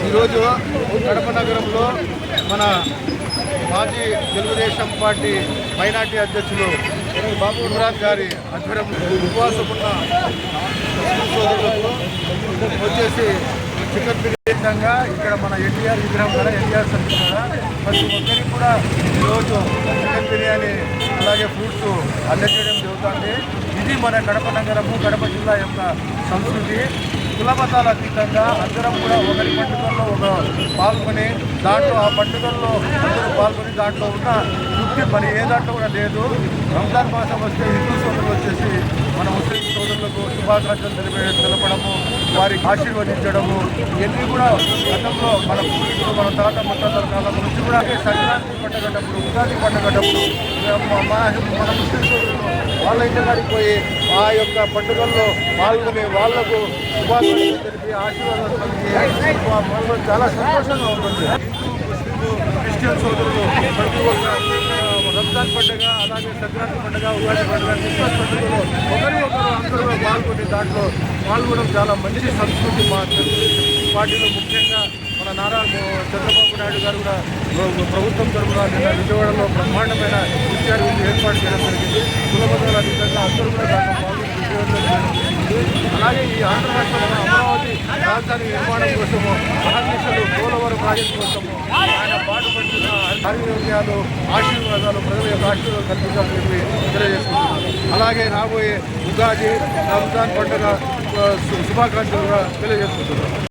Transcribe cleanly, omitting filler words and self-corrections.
ఈరోజు కడప నగరంలో మన మాజీ తెలుగుదేశం పార్టీ మైనార్టీ అధ్యక్షులు బాబు ఇమ్రాన్ గారి ఆధ్వర్యంలో ఉపవాసమున్న సోదరులకు వచ్చేసి చికెన్ బిర్యానీగా ఇక్కడ మన ఎన్టీఆర్ విగ్రహం కూడా ఎన్టీఆర్ సర్కిల్ కూడా ప్రతి ఒక్కరికి కూడా ఈరోజు చికెన్ బిర్యానీ అలాగే ఫ్రూట్స్ అందజేయడం జరుగుతుంది. ఇది మన కడప నగరము కడప జిల్లా యొక్క సంస్కృతి. కులమతాల అతీతంగా అందరం కూడా ఒకరి పండుగల్లో పాల్గొని దాంట్లో ఆ పండుగల్లో అందరూ పాల్గొని దాంట్లో ఉన్న వృత్తి మరి ఏ దాంట్లో కూడా లేదు. రంజాన్ మాసం వస్తే హిందూ సోదరులు వచ్చేసి మన ముస్లిం సోదరులకు శుభాకాంక్షలు తెలపడము, వారికి ఆశీర్వదించడము ఇవన్నీ కూడా గతంలో మన పూర్వీకులు మన తాత ముత్తాతల కాలం నుంచి కూడా సంక్రాంతి పండుగటప్పుడు ఉగాది పండుగటప్పుడు మన ముస్లిం సోదరులు వాళ్ళ ఇంటి కాడికి పోయి ఆ యొక్క పండుగల్లో పాల్గొని వాళ్లకు శుభాకాంక్షలు తెలిపి ఆశీర్వాదాలు తెలిపి చాలా సంతోషంగా ఉంటుంది. క్రిస్టియన్ సోదరులు ప్రతి ఒక్క రంజాన్ పండుగ అలాగే సంక్రాంతి పండుగ ఉగాది పండుగ క్రిస్మస్ పండుగలో ఒకరు అందరూ పాల్గొని దాంట్లో పాల్గొనడం చాలా మంచి సంస్కృతి. మా పార్టీలో ముఖ్యంగా మన నారా చంద్రబాబు నాయుడు గారు కూడా ప్రభుత్వం తరఫున నిన్న విజయవాడలో బ్రహ్మాండమైన ఇఫ్తార్ విందు ఏర్పాటు చేయడం జరిగింది. కులబద్ధాల అధికంగా అందరూ కూడా దాంట్లో పాల్గొని అలాగే ఈ ఆంధ్ర రాష్ట్రంలో అమరావతి రాజధాని నిర్మాణం కోసము మహానిషులు పోలవరం ప్రాజెక్టు కోసము ఆయన పాటుపడుతున్న ఆరోగ్యాలు ఆశీర్వాదాలు ప్రజల యొక్క ఆశీర్వాదాలు కల్పించాలని తెలియజేసుకుంటున్నారు. అలాగే రాబోయే ఉగాది రంజాన్ పండుగ శుభాకాంక్షలు కూడా తెలియజేసుకుంటున్నారు.